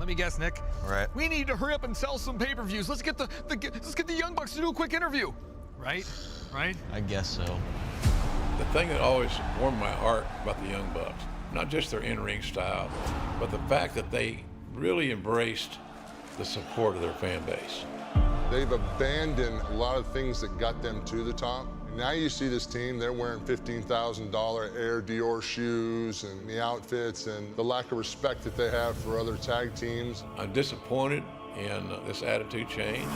Let me guess, Nick. All right. We need to hurry up and sell some pay-per-views. Let's get the Young Bucks to do a quick interview. Right? Right? I guess so. The thing that always warmed my heart about the Young Bucks, not just their in-ring style, but the fact that they really embraced the support of their fan base. They've abandoned a lot of things that got them to the top. Now you see this team, they're wearing $15,000 Air Dior shoes and the outfits and the lack of respect that they have for other tag teams. I'm disappointed in this attitude change.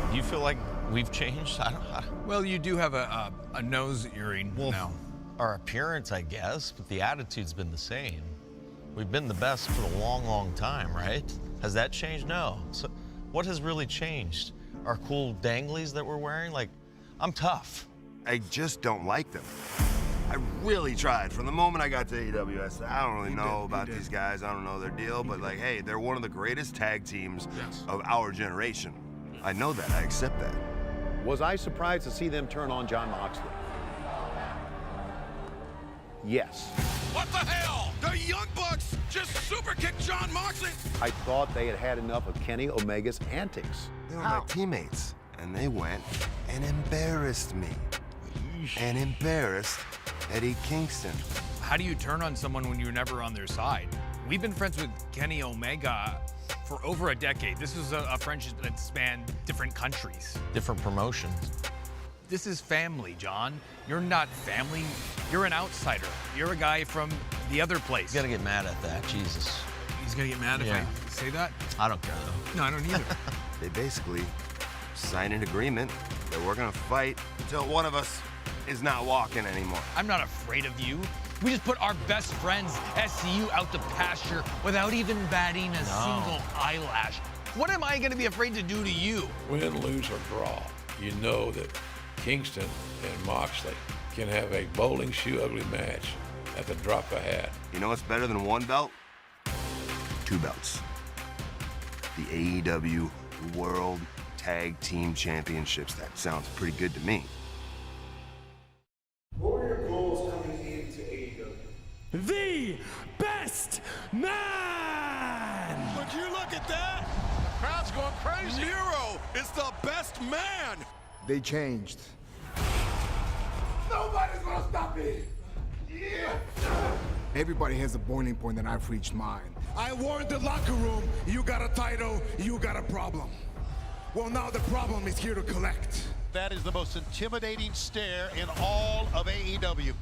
Do you feel like we've changed? I don't. Well, you do have a nose earring now. Our appearance, I guess, but the attitude's been the same. We've been the best for a long, long time, right? Has that changed? No. So what has really changed? Our cool danglies that we're wearing? Like, I'm tough. I just don't like them. I really tried. From the moment I got to AEW, I said, I don't really know about these guys. I don't know their deal, but like, hey, they're one of the greatest tag teams of our generation. I know that. I accept that. Was I surprised to see them turn on Jon Moxley? Yes. What the hell? The Young Bucks just super kicked Jon Moxley. I thought they had had enough of Kenny Omega's antics. They were my teammates, and they went and embarrassed me. And embarrassed Eddie Kingston. How do you turn on someone when you're never on their side? We've been friends with Kenny Omega for over a decade. This is a friendship that spanned different countries. Different promotions. This is family, John. You're not family. You're an outsider. You're a guy from the other place. You gotta get mad at that, Jesus. He's gonna get mad if I say that? I don't care, though. No, I don't either. They basically signed an agreement that we're gonna fight until one of us is not walking anymore. I'm not afraid of you. We just put our best friends, SCU, out to pasture without even batting a single eyelash. What am I gonna be afraid to do to you? Win, lose, or draw, you know that Kingston and Moxley can have a bowling shoe ugly match at the drop of a hat. You know what's better than one belt? 2 belts. The AEW World Tag Team Championships. That sounds pretty good to me. What were your goals coming into AEW? The best man! Would you look at that? The crowd's going crazy. Miro is the best man. They changed. Nobody's gonna stop me! Yeah! Everybody has a boiling point, and I've reached mine. I warned the locker room, you got a title, you got a problem. Well, now the problem is here to collect. That is the most intimidating stare in all of AEW.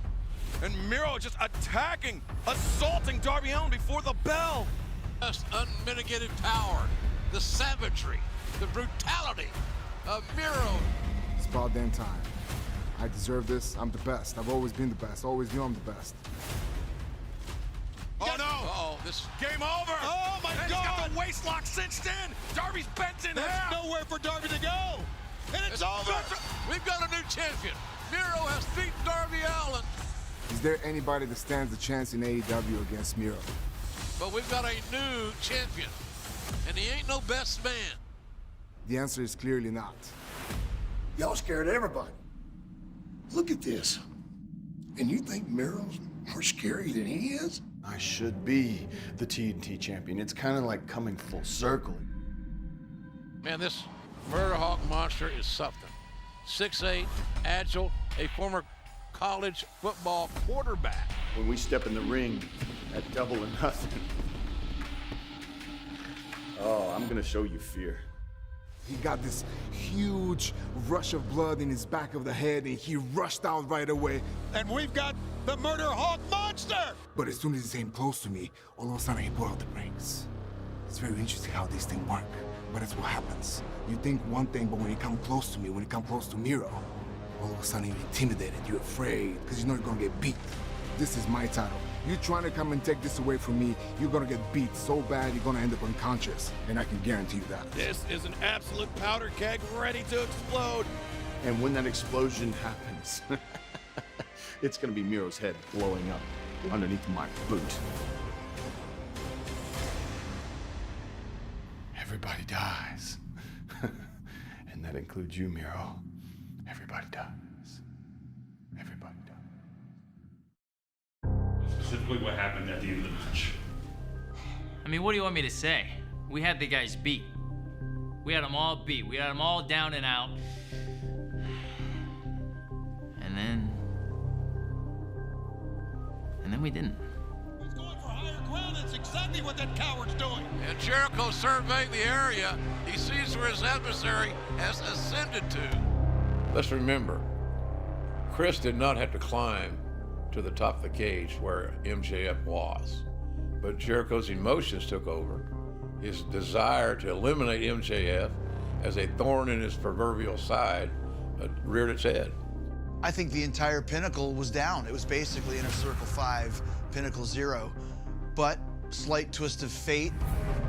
And Miro just attacking, assaulting Darby Allin before the bell. Just unmitigated power, the savagery, the brutality of Miro. It's about damn time. I deserve this. I'm the best. I've always been the best. Always knew I'm the best. Oh no! Uh-oh, this game over! Oh my God! He's got the waist lock cinched in. Darby's bent in half. There's nowhere for Darby to go, and it's over. We've got a new champion. Miro has beaten Darby Allin. Is there anybody that stands a chance in AEW against Miro? But we've got a new champion, and he ain't no best man. The answer is clearly not. Y'all scared everybody. Look at this. And you think Miro's more scary than he is? I should be the TNT champion. It's kind of like coming full circle. Man, this Murder Hawk monster is something. 6'8", agile, a former college football quarterback. When we step in the ring at Double or Nothing, oh, I'm gonna show you fear. He got this huge rush of blood in his back of the head, and he rushed out right away. And we've got the Murder Hawk monster! But as soon as he came close to me, all of a sudden he pulled out the brakes. It's very interesting how these things work, but that's what happens. You think one thing, but when you come close to me, when you come close to Miro, all of a sudden you're intimidated, you're afraid, because you know you're gonna get beat. This is my title. You trying to come and take this away from me, you're gonna get beat so bad you're gonna end up unconscious, and I can guarantee you that. This is an absolute powder keg ready to explode. And when that explosion happens, it's gonna be Miro's head blowing up underneath my boot. Everybody dies. And that includes you, Miro. Everybody dies. Everybody dies. Specifically what happened at the end of the match. I mean, what do you want me to say? we had the guys beat. We had them all beat. We had them all down and out. And then we didn't. He's going for higher ground. That's exactly what that coward's doing. And Jericho surveying the area. He sees where his adversary has ascended to. Let's remember, Chris did not have to climb to the top of the cage where MJF was. But Jericho's emotions took over. His desire to eliminate MJF as a thorn in his proverbial side reared its head. I think the entire Pinnacle was down. It was basically Inner Circle 5, Pinnacle 0. But slight twist of fate,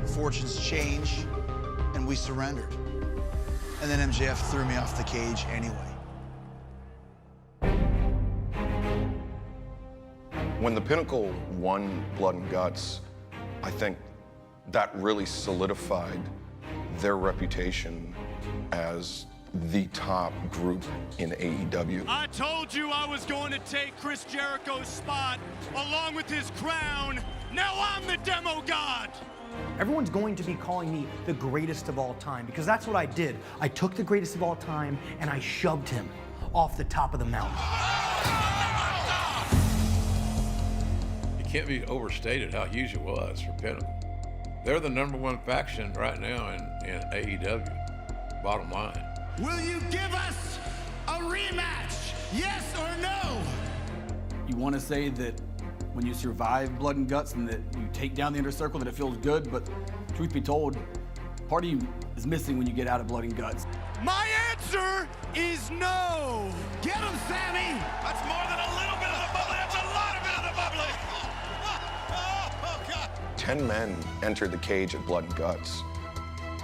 fortunes change, and we surrendered. And then MJF threw me off the cage anyway. When the Pinnacle won Blood and Guts, I think that really solidified their reputation as the top group in AEW. I told you I was going to take Chris Jericho's spot along with his crown. Now I'm the demo god. Everyone's going to be calling me the greatest of all time because that's what I did. I took the greatest of all time and I shoved him off the top of the mountain. It can't be overstated how huge it was for Pinnacle. They're the #1 faction right now in AEW, bottom line. Will you give us a rematch? Yes or no? You want to say that when you survive Blood and Guts and that you take down the Inner Circle that it feels good, but truth be told, part of you is missing when you get out of Blood and Guts. My answer is no. Get him, Sammy. That's more than a little bit of the bubbly. That's a lot of it of the bubbly. Oh, God. 10 men entered the cage at Blood and Guts,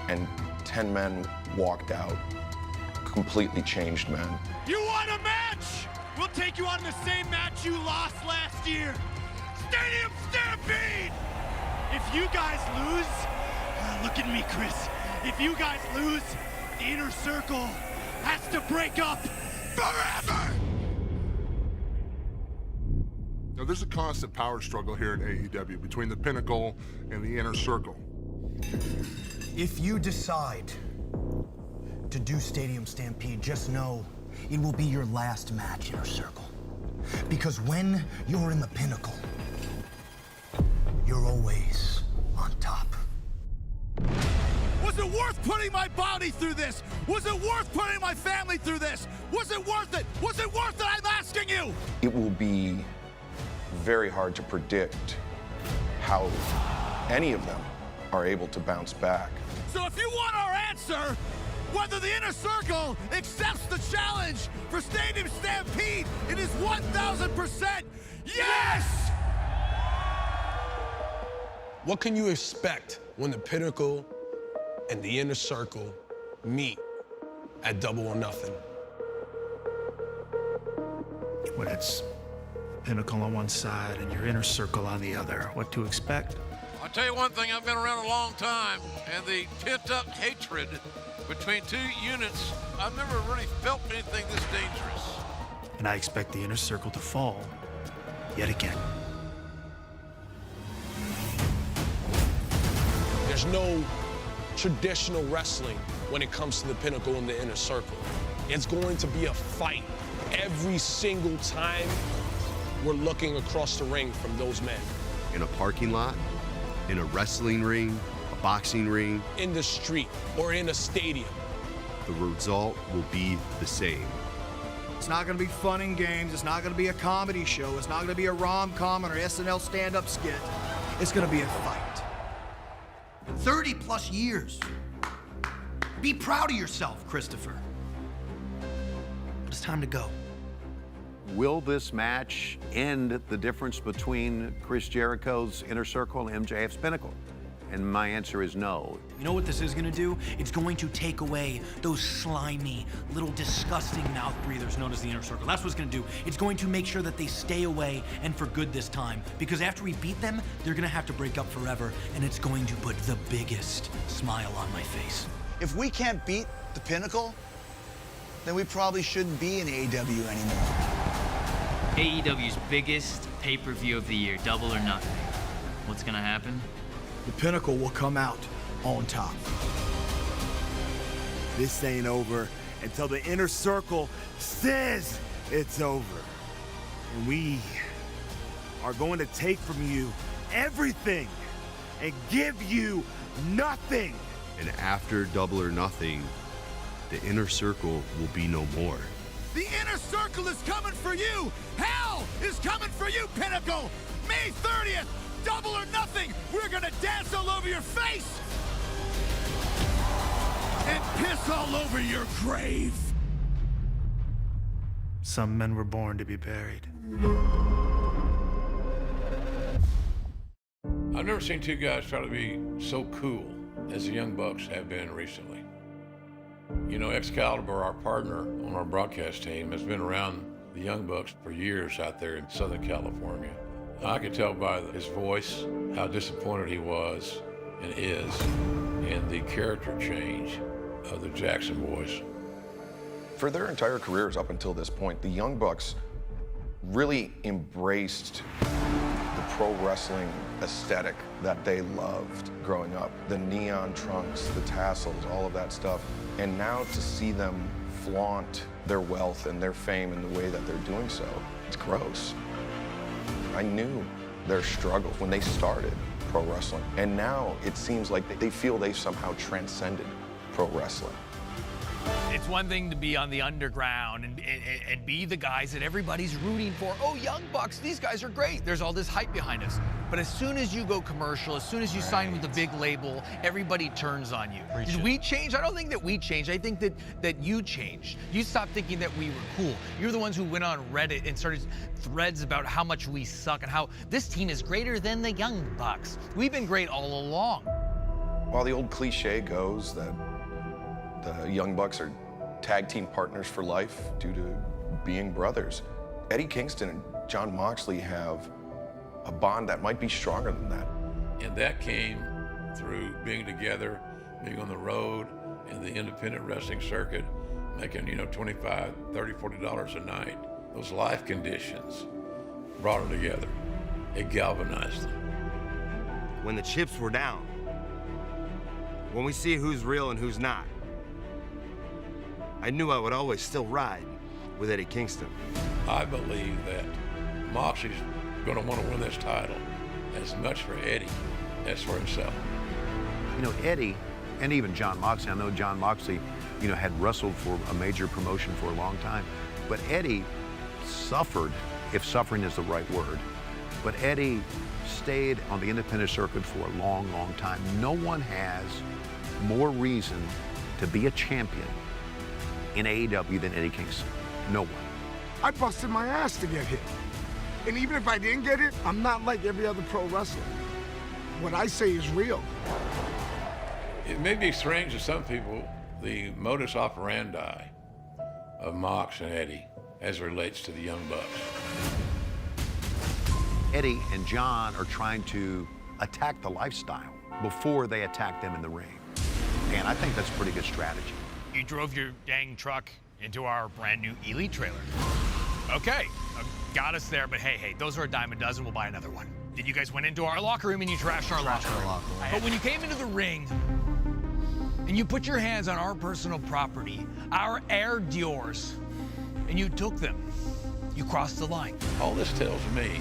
and 10 men walked out. Completely changed men. You want a match? We'll take you on the same match you lost last year. Stadium Stampede! If you guys lose, look at me, Chris. If you guys lose, the Inner Circle has to break up forever! Now, there's a constant power struggle here in AEW between the Pinnacle and the Inner Circle. If you decide to do Stadium Stampede, just know it will be your last match, Inner Circle. Because when you're in the Pinnacle, you're always on top. Was it worth putting my body through this? Was it worth putting my family through this? Was it worth it? Was it worth it? I'm asking you! It will be very hard to predict how any of them are able to bounce back. So if you want our answer, whether the Inner Circle accepts the challenge for Stadium Stampede, it is 1,000% yes! What can you expect when the Pinnacle and the Inner Circle meet at Double or Nothing? When it's Pinnacle on one side and your Inner Circle on the other, what to expect? I'll tell you one thing, I've been around a long time, and the pent-up hatred between two units, I've never really felt anything this dangerous. And I expect the Inner Circle to fall yet again. There's no traditional wrestling when it comes to the Pinnacle and the Inner Circle. It's going to be a fight every single time we're looking across the ring from those men. In a parking lot, in a wrestling ring, a boxing ring, in the street, or in a stadium. The result will be the same. It's not going to be fun and games. It's not going to be a comedy show. It's not going to be a rom-com or SNL stand-up skit. It's going to be a fight. 30+ years. Be proud of yourself, Christopher. But it's time to go. Will this match end the difference between Chris Jericho's Inner Circle and MJF's Pinnacle? And my answer is no. You know what this is gonna do? It's going to take away those slimy, little disgusting mouth breathers known as the Inner Circle. That's what it's gonna do. It's going to make sure that they stay away and for good this time. Because after we beat them, they're gonna have to break up forever, and it's going to put the biggest smile on my face. If we can't beat the Pinnacle, then we probably shouldn't be in AEW anymore. AEW's biggest pay-per-view of the year, Double or Nothing. What's gonna happen? The Pinnacle will come out on top. This ain't over until the inner circle says it's over. And we are going to take from you everything and give you nothing. And after Double or Nothing, the inner circle will be no more. The inner circle is coming for you. Hell is coming for you, Pinnacle. May 30th, Double or Nothing. We're gonna dance all over your face and piss all over your grave. Some men were born to be buried. I've never seen two guys try to be so cool as the Young Bucks have been recently. You know, Excalibur, our partner on our broadcast team, has been around the Young Bucks for years out there in Southern California. I could tell by his voice how disappointed he was and is in the character change of the Jackson boys. For their entire careers up until this point, the Young Bucks really embraced the pro wrestling aesthetic that they loved growing up. The neon trunks, the tassels, all of that stuff. And now to see them flaunt their wealth and their fame in the way that they're doing so, it's gross. I knew their struggles when they started pro wrestling. And now it seems like they feel they've somehow transcended pro wrestling. It's one thing to be on the underground and be the guys that everybody's rooting for. Oh, Young Bucks, these guys are great. There's all this hype behind us. But as soon as you go commercial, as soon as you sign with a big label, everybody turns on you. Did we change? I don't think that we changed. I think that you changed. You stopped thinking that we were cool. You're the ones who went on Reddit and started threads about how much we suck and how this team is greater than the Young Bucks. We've been great all along. While the old cliche goes that the Young Bucks are tag team partners for life due to being brothers, Eddie Kingston and John Moxley have a bond that might be stronger than that. And that came through being together, being on the road in the independent wrestling circuit, making, you know, $25, $30, $40 a night. Those life conditions brought them together. It galvanized them. When the chips were down, when we see who's real and who's not, I knew I would always still ride with Eddie Kingston. I believe that Moxley's going to want to win this title as much for Eddie as for himself. You know, Eddie and even John Moxley, I know John Moxley, you know, had wrestled for a major promotion for a long time, but Eddie suffered, if suffering is the right word, but Eddie stayed on the independent circuit for a long, long time. No one has more reason to be a champion in AEW than Eddie Kingston. No one. I busted my ass to get here. And even if I didn't get it, I'm not like every other pro wrestler. What I say is real. It may be strange to some people, the modus operandi of Mox and Eddie as it relates to the Young Bucks. Eddie and John are trying to attack the lifestyle before they attack them in the ring. And I think that's a pretty good strategy. You drove your dang truck into our brand new Elite trailer. Okay, got us there, but hey, those are a dime a dozen, we'll buy another one. Then you guys went into our locker room and you trashed our locker room. But when you came into the ring and you put your hands on our personal property, our air Diors, and you took them, you crossed the line. All this tells me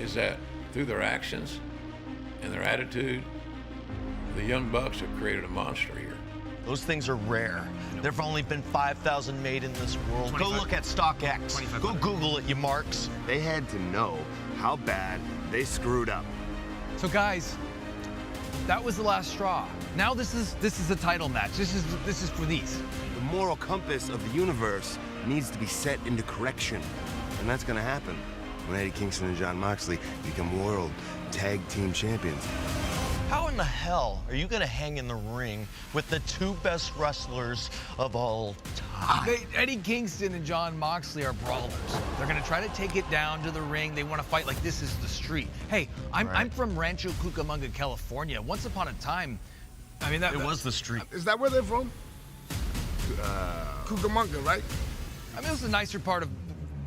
is that through their actions and their attitude, the Young Bucks have created a monster here. Those things are rare. There've only been 5,000 made in this world. Go look at StockX. Go Google it, you marks. They had to know how bad they screwed up. So guys, that was the last straw. Now this is a title match. This is for these. The moral compass of the universe needs to be set into correction. And that's gonna happen when Eddie Kingston and John Moxley become world tag team champions. How in the hell are you gonna hang in the ring with the two best wrestlers of all time? Eddie Kingston and John Moxley are brawlers. They're gonna try to take it down to the ring. They wanna fight like this is the street. Hey, I'm from Rancho Cucamonga, California. Once upon a time, I mean, that was the street. Is that where they're from? Cucamonga, right? I mean, it was the nicer part of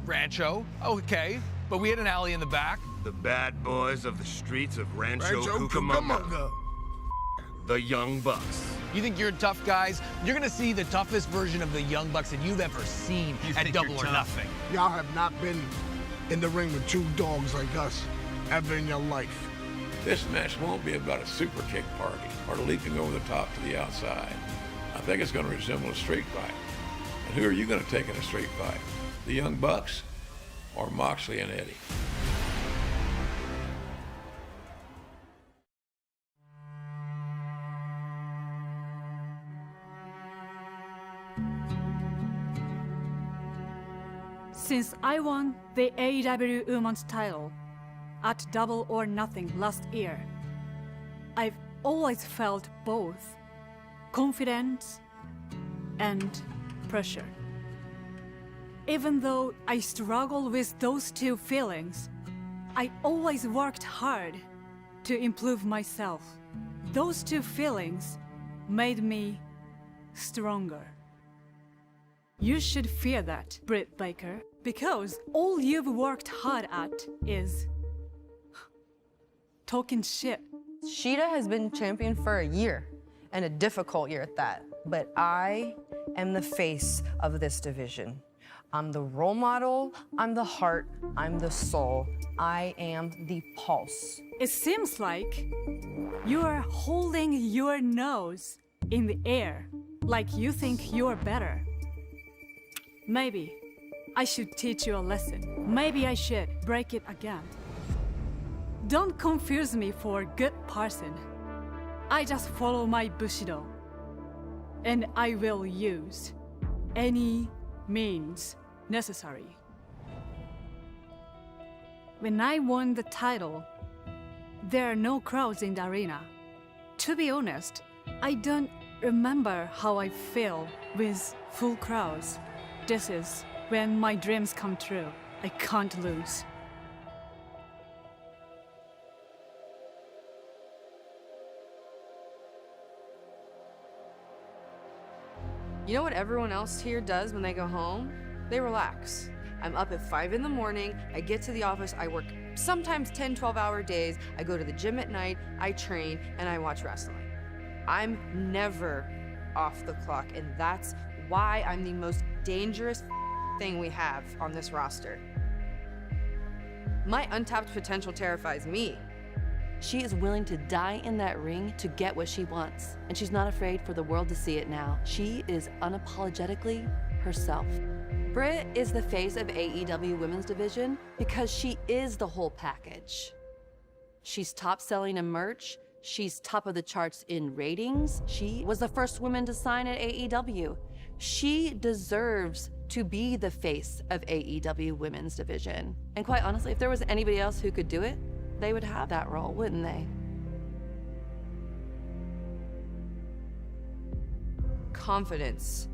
Rancho. Okay, but we had an alley in the back. The bad boys of the streets of Rancho Cucamonga. the Young Bucks. You think you're tough, guys? You're gonna see the toughest version of the Young Bucks that you've ever seen at Double or Nothing. Y'all have not been in the ring with two dogs like us ever in your life. This match won't be about a super kick party or leaping over the top to the outside. I think it's going to resemble a street fight. And who are you going to take in a street fight? The Young Bucks or Moxley and Eddie? Since I won the AEW Women's title at Double or Nothing last year, I've always felt both confidence and pressure. Even though I struggle with those two feelings, I always worked hard to improve myself. Those two feelings made me stronger. You should fear that, Britt Baker, because all you've worked hard at is talking shit. Shida has been champion for a year, and a difficult year at that. But I am the face of this division. I'm the role model, I'm the heart, I'm the soul. I am the pulse. It seems like you are holding your nose in the air, like you think you're better. Maybe I should teach you a lesson. Maybe I should break it again. Don't confuse me for a good person. I just follow my Bushido. And I will use any means necessary. When I won the title, there are no crowds in the arena. To be honest, I don't remember how I feel with full crowds. This is when my dreams come true. I can't lose. You know what everyone else here does when they go home? They relax. I'm up at 5 in the morning, I get to the office, I work sometimes 10, 12-hour days, I go to the gym at night, I train, and I watch wrestling. I'm never off the clock, and that's why I'm the most dangerous thing we have on this roster. My untapped potential terrifies me. She is willing to die in that ring to get what she wants, and she's not afraid for the world to see it now. She is unapologetically herself. Britt is the face of AEW Women's Division because she is the whole package. She's top selling in merch, she's top of the charts in ratings, she was the first woman to sign at AEW. She deserves to be the face of AEW Women's Division. And quite honestly, if there was anybody else who could do it, they would have that role, wouldn't they? Confidence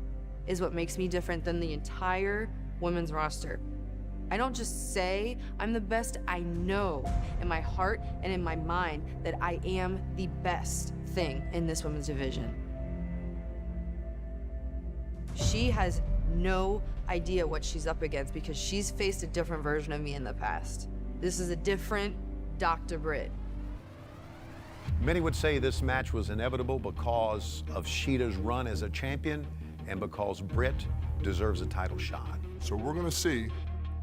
is what makes me different than the entire women's roster. I don't just say I'm the best, I know in my heart and in my mind that I am the best thing in this women's division. She has no idea what she's up against because she's faced a different version of me in the past. This is a different Dr. Britt. Many would say this match was inevitable because of Shida's run as a champion and because Britt deserves a title shot. So we're going to see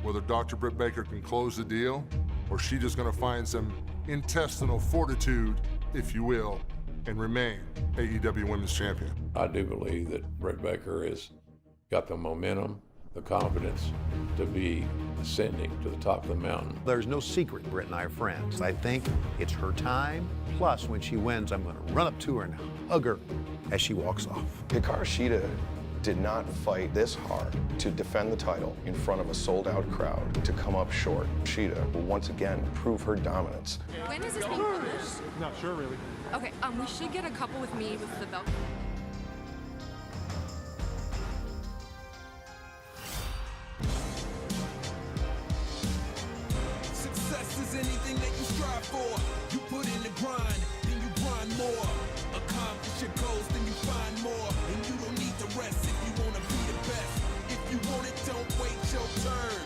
whether Dr. Britt Baker can close the deal or Shida's going to find some intestinal fortitude, if you will, and remain AEW Women's Champion. I do believe that Britt Baker has got the momentum, the confidence to be ascending to the top of the mountain. There's no secret Britt and I are friends. I think it's her time. Plus, when she wins, I'm going to run up to her and hug her as she walks off. Hikaru Shida did not fight this hard to defend the title in front of a sold-out crowd to come up short. Shida will once again prove her dominance. When is this being published? Not sure, really. Okay, we should get a couple with me with the belt. Success is anything that you strive for. You put in the grind, then you grind more. Accomplish your goals, then you find more. And you don't need to rest if you want to be the best. If you want it, don't wait your turn.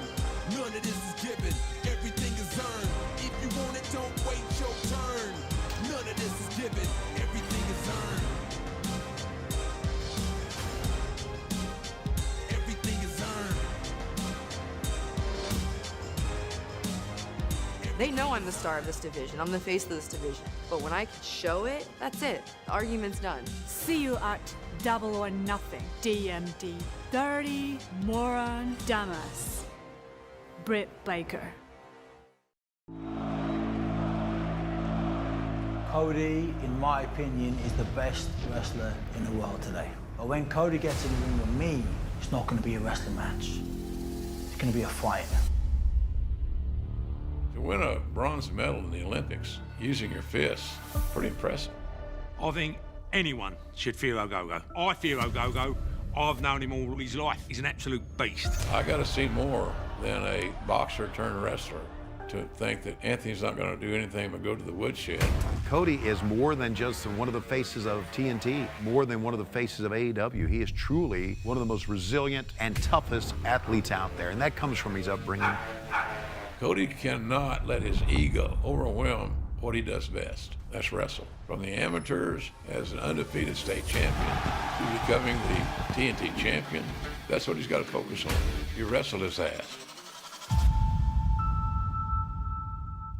None of this is given, everything is earned. If you want it, don't wait your turn. None of this is given, everything is earned. They know I'm the star of this division. I'm the face of this division. But when I show it, that's it. The argument's done. See you at Double or Nothing. DMD. Dirty Moron Damas. Britt Baker. Cody, in my opinion, is the best wrestler in the world today. But when Cody gets in the ring with me, it's not going to be a wrestling match. It's going to be a fight. To win a bronze medal in the Olympics using your fists, pretty impressive. I think anyone should fear Ogogo. I fear Ogogo. I've known him all his life. He's an absolute beast. I got to see more than a boxer turned wrestler to think that Anthony's not going to do anything but go to the woodshed. Cody is more than just one of the faces of TNT, more than one of the faces of AEW. He is truly one of the most resilient and toughest athletes out there, and that comes from his upbringing. Cody cannot let his ego overwhelm what he does best. That's wrestle. From the amateurs as an undefeated state champion to becoming the TNT champion, that's what he's got to focus on. You wrestle his ass.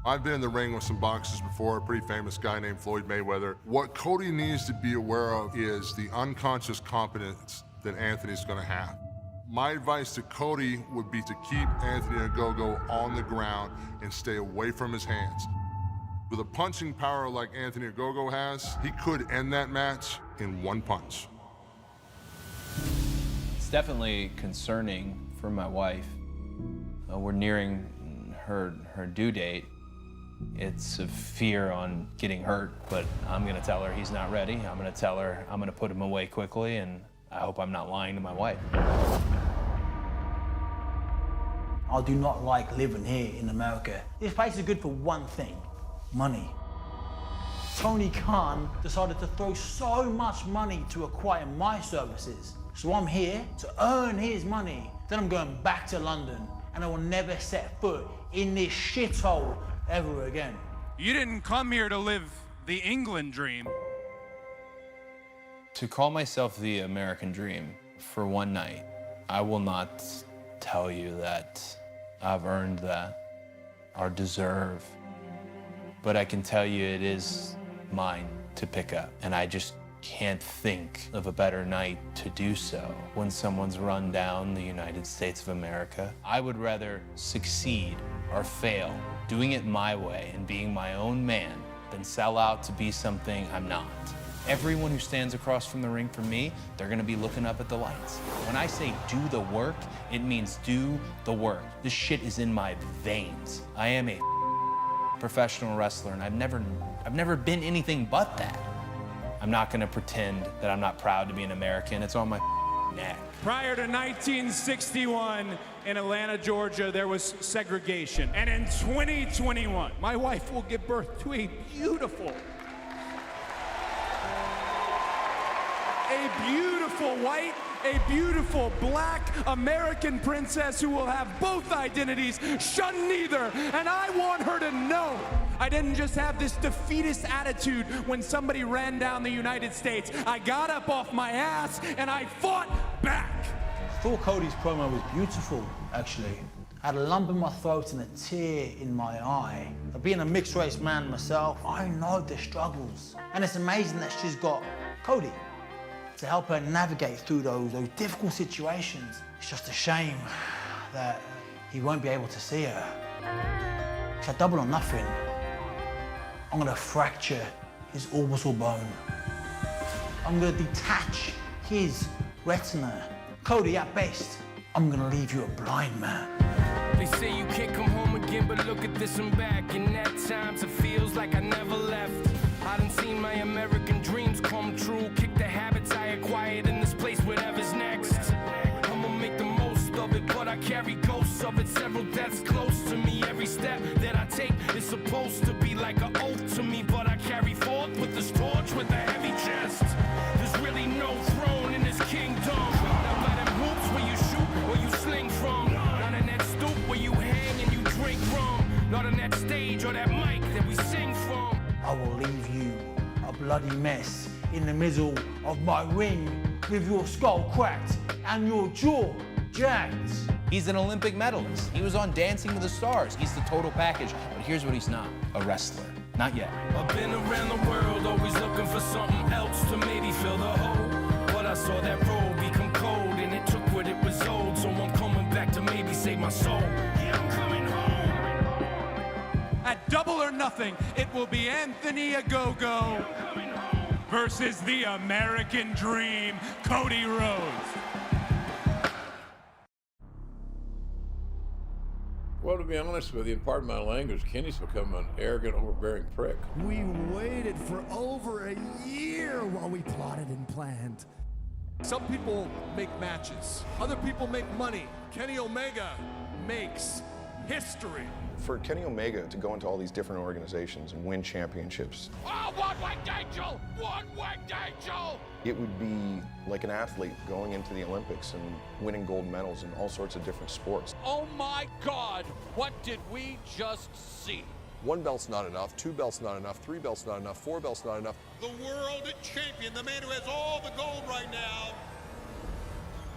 I've been in the ring with some boxers before, a pretty famous guy named Floyd Mayweather. What Cody needs to be aware of is the unconscious competence that Anthony's gonna have. My advice to Cody would be to keep Anthony Ogogo on the ground and stay away from his hands. With a punching power like Anthony Ogogo has, he could end that match in one punch. It's definitely concerning for my wife. We're nearing her due date. It's a fear on getting hurt, but I'm gonna tell her he's not ready. I'm gonna tell her I'm gonna put him away quickly, and I hope I'm not lying to my wife. I do not like living here in America. This place is good for one thing, money. Tony Khan decided to throw so much money to acquire my services. So I'm here to earn his money. Then I'm going back to London, and I will never set foot in this shithole ever again. You didn't come here to live the England dream. To call myself the American dream for one night, I will not tell you that I've earned that or deserve, but I can tell you it is mine to pick up, and I just can't think of a better night to do so when someone's run down the United States of America. I would rather succeed or fail doing it my way and being my own man than sell out to be something I'm not. Everyone who stands across from the ring from me, they're gonna be looking up at the lights. When I say do the work, it means do the work. This shit is in my veins. I am a professional wrestler, and I've never been anything but that. I'm not gonna pretend that I'm not proud to be an American. It's on my neck. Prior to 1961, in Atlanta, Georgia, there was segregation. And in 2021, my wife will give birth to a beautiful white, a beautiful black American princess who will have both identities, shun neither. And I want her to know I didn't just have this defeatist attitude when somebody ran down the United States. I got up off my ass and I fought back. I thought Cody's promo was beautiful, actually. I had a lump in my throat and a tear in my eye. Being a mixed race man myself, I know the struggles. And it's amazing that she's got Cody to help her navigate through those difficult situations. It's just a shame that he won't be able to see her. It's a double or nothing. I'm gonna fracture his orbital bone. I'm gonna detach his retina. Cody, at best, I'm gonna leave you a blind man. They say you can't come home again, but look at this, I'm back. And at times it feels like I never left. I done seen my American dreams come true. Kick the habits I acquired in this place, whatever's next. I'ma make the most of it, but I carry ghosts of it. Several deaths close to me. Every step that I take is supposed to be like an oath to me, but I carry forth with this torch with a heavy chest. There's really no throne in this kingdom. Not by them hoops where you shoot or you sling from. Not in that stoop where you hang and you drink from. Not on that stage or that mic that we sing from. I will leave you a bloody mess in the middle of my ring with your skull cracked and your jaw jacked. He's an Olympic medalist. He was on Dancing with the Stars. He's the total package. But here's what he's not: a wrestler. Not yet. I've been around the world, always looking for something else to maybe fill the hole. But I saw that road become cold, and it took what it was old. So I'm coming back to maybe save my soul. Yeah, I'm coming home. At Double or Nothing, it will be Anthony Ogogo versus the American Dream, Cody Rhodes. Well, to be honest with you, and pardon my language, Kenny's become an arrogant, overbearing prick. We waited for over a year while we plotted and planned. Some people make matches. Other people make money. Kenny Omega makes history. For Kenny Omega to go into all these different organizations and win championships, Oh, one-winged angel! One-winged angel! it would be like an athlete going into the Olympics and winning gold medals in all sorts of different sports. Oh my God, what did we just see? 1 belt's not enough, 2 belts not enough, 3 belts not enough, 4 belts not enough. The world champion, the man who has all the gold right now.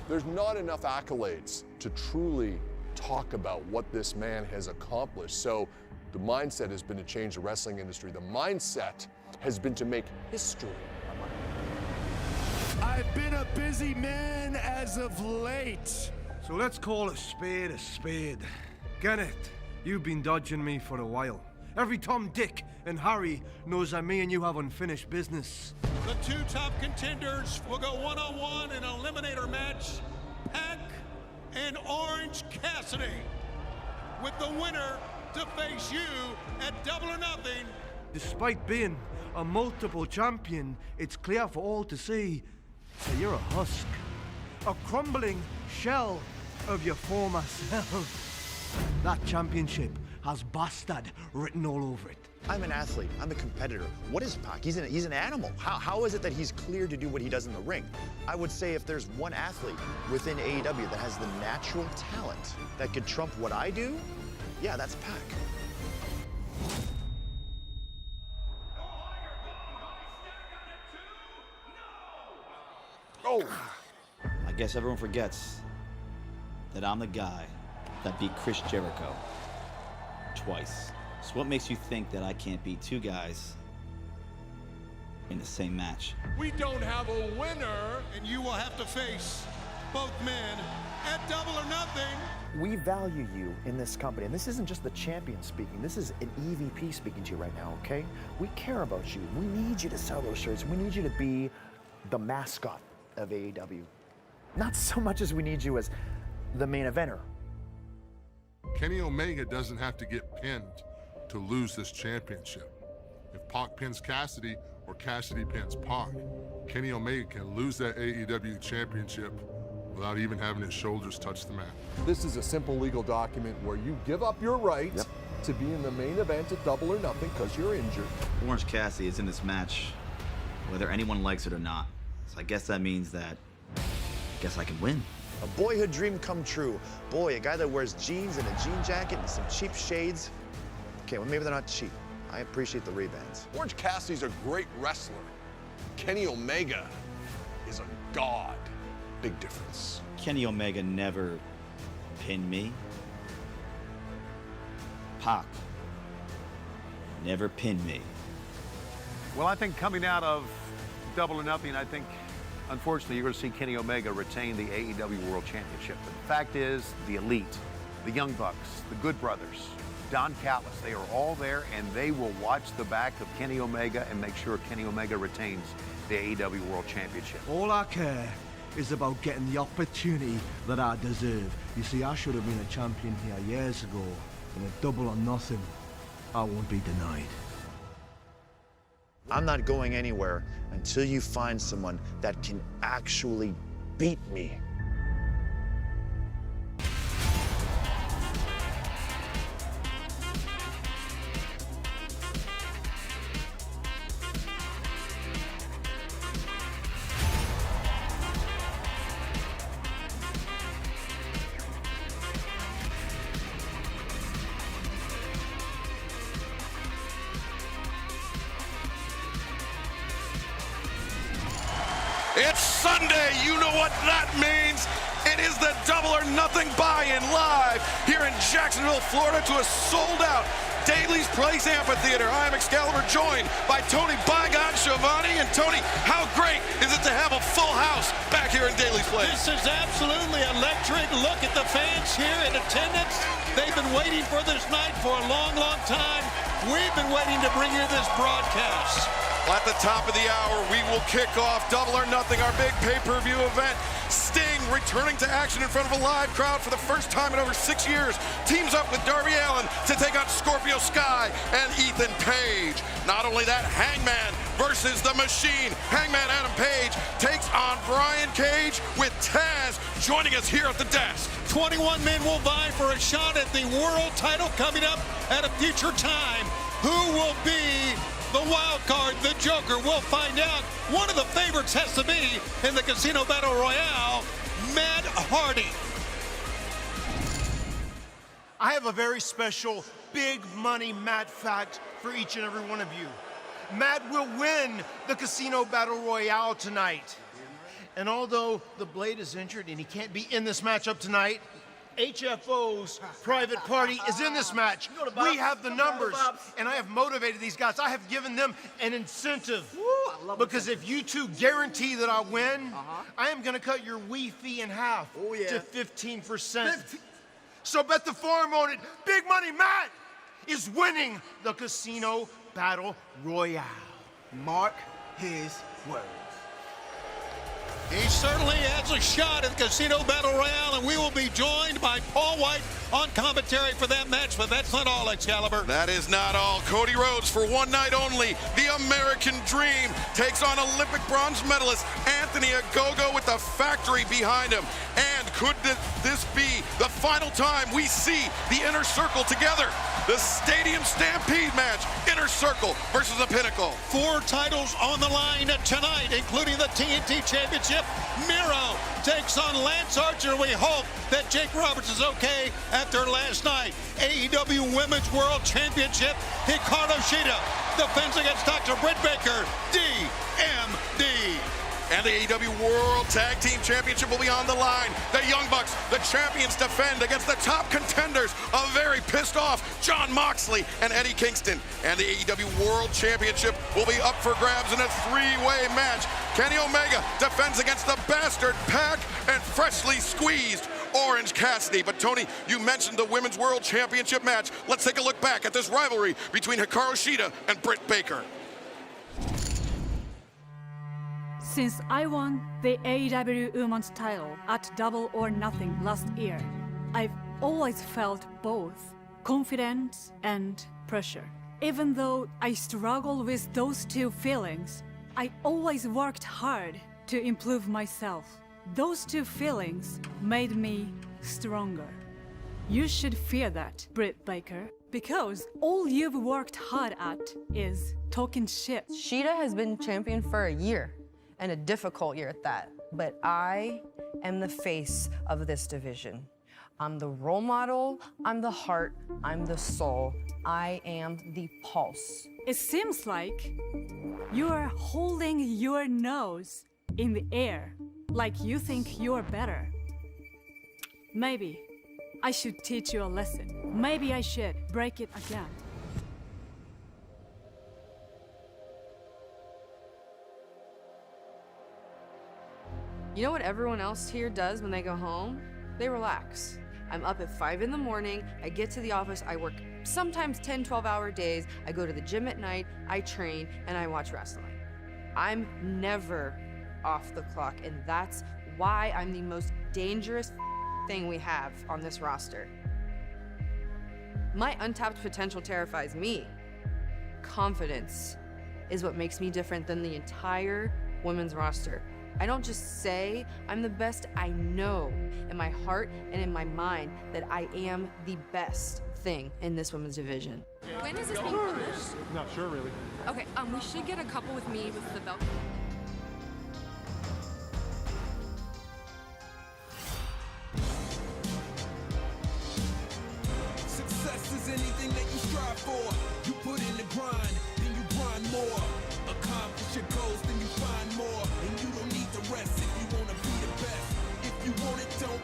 There's not enough accolades to truly talk about what this man has accomplished. So the mindset has been to change the wrestling industry. The mindset has been to make history. I've been a busy man as of late. So let's call a spade a spade. Kenneth, you've been dodging me for a while. Every Tom, Dick, and Harry knows that me and you have unfinished business. The 2 top contenders will go one-on-one in an eliminator match. Pac and Orange Cassidy. With the winner to face you at Double or Nothing. Despite being a multiple champion, it's clear for all to see that you're a husk. A crumbling shell of your former self. That championship has bastard written all over it. I'm an athlete. I'm a competitor. What is Pac? He's an animal. How is it that he's clear to do what he does in the ring? I would say if there's one athlete within AEW that has the natural talent that could trump what I do, yeah, that's Pac. Oh! I guess everyone forgets that I'm the guy that beat Chris Jericho twice. So what makes you think that I can't beat 2 guys in the same match? We don't have a winner, and you will have to face both men at Double or Nothing. We value you in this company, and this isn't just the champion speaking. This is an EVP speaking to you right now, okay? We care about you. We need you to sell those shirts. We need you to be the mascot of AEW. Not so much as we need you as the main eventer. Kenny Omega doesn't have to get pinned to lose this championship. If Pac pins Cassidy or Cassidy pins Pac, Kenny Omega can lose that AEW championship without even having his shoulders touch the mat. This is a simple legal document where you give up your right to be in the main event at Double or Nothing because you're injured. Orange Cassidy is in this match, whether anyone likes it or not. So I guess that means that, I can win. A boyhood dream come true. Boy, a guy that wears jeans and a jean jacket and some cheap shades. Okay, well, maybe they're not cheap. I appreciate the Ray-Bans. Orange Cassidy's a great wrestler. Kenny Omega is a god. Big difference. Kenny Omega never pinned me. Pac never pinned me. Well, I think coming out of Double or Nothing, I think, unfortunately, you're going to see Kenny Omega retain the AEW World Championship. But the fact is, the Elite, the Young Bucks, the Good Brothers, Don Callis, they are all there, and they will watch the back of Kenny Omega and make sure Kenny Omega retains the AEW World Championship. All I care is about getting the opportunity that I deserve. You see, I should have been a champion here years ago, and a Double or Nothing, I won't be denied. I'm not going anywhere until you find someone that can actually beat me. It's Sunday. You know what that means. Tonight is the Double or Nothing buy-in live here in Jacksonville, Florida to a sold-out Daly's Place Amphitheater. I am Excalibur, joined by Tony "By God" Schiavone. And Tony, how great is it to have a full house back here in Daly's Place? This is absolutely electric. Look at the fans here in attendance. They've been waiting for this night for a long, long time. We've been waiting to bring you this broadcast. At the top of the hour, we will kick off Double or Nothing, our big pay-per-view event. Sting, returning to action in front of a live crowd for the first time in over 6 years, teams up with Darby Allin to take on Scorpio Sky and Ethan Page. Not only that, Hangman versus the Machine. Hangman Adam Page takes on Brian Cage with Taz joining us here at the desk. 21 men will vie for a shot at the world title coming up at a future time. Who will be the wild card, the Joker? We'll find out. One of the favorites has to be in the Casino Battle Royale, Matt Hardy. I have a very special big money Matt fact for each and every one of you. Matt will win the Casino Battle Royale tonight. And although the Blade is injured and he can't be in this matchup tonight, HFO's private party is in this match. We have the numbers, and I have motivated these guys. I have given them an incentive. Because if you two guarantee that I win, I am going to cut your wee fee in half to 15%. So bet the farm on it. Big Money Matt is winning the Casino Battle Royale. Mark his words. He certainly has a shot at the Casino Battle Royale, and we will be joined by Paul White on commentary for that match, but that's not all, Excalibur. That is not all. Cody Rhodes, for one night only, the American Dream, takes on Olympic bronze medalist Anthony Ogogo with the factory behind him. And could this be the final time we see the Inner Circle together? The Stadium Stampede match, Inner Circle versus the Pinnacle. 4 titles on the line tonight, including the TNT Championship. Miro takes on Lance Archer. We hope that Jake Roberts is okay after last night. AEW Women's World Championship, Hikaru Shida defends against Dr. Britt Baker, DMD. And the AEW World Tag Team Championship will be on the line. The Young Bucks, the champions, defend against the top contenders, a very pissed off Jon Moxley and Eddie Kingston. And the AEW World Championship will be up for grabs in a 3-way match. Kenny Omega defends against the Bastard Pac and freshly squeezed Orange Cassidy. But Tony, you mentioned the Women's World Championship match. Let's take a look back at this rivalry between Hikaru Shida and Britt Baker. Since I won the AEW Women's title at Double or Nothing last year, I've always felt both confidence and pressure. Even though I struggle with those two feelings, I always worked hard to improve myself. Those two feelings made me stronger. You should fear that, Britt Baker, because all you've worked hard at is talking shit. Shida has been champion for a year, and a difficult year at that. But I am the face of this division. I'm the role model, I'm the heart, I'm the soul, I am the pulse. It seems like you are holding your nose in the air, like you think you're better. Maybe I should teach you a lesson. Maybe I should break it again. You know what everyone else here does when they go home? They relax. I'm up at 5 in the morning, I get to the office, I work sometimes 10, 12-hour days, I go to the gym at night, I train, and I watch wrestling. I'm never off the clock, and that's why I'm the most dangerous thing we have on this roster. My untapped potential terrifies me. Confidence is what makes me different than the entire women's roster. I don't just say I'm the best, I know in my heart and in my mind that I am the best thing in this women's division. When is this being published? Not sure, really. Okay, we should get a couple with me with the belt. Success is anything that you strive for. You put in the grind, then you grind more. Accomplish your goals, then you find more. And you don't need to rest if you want to be the best. If you want it, don't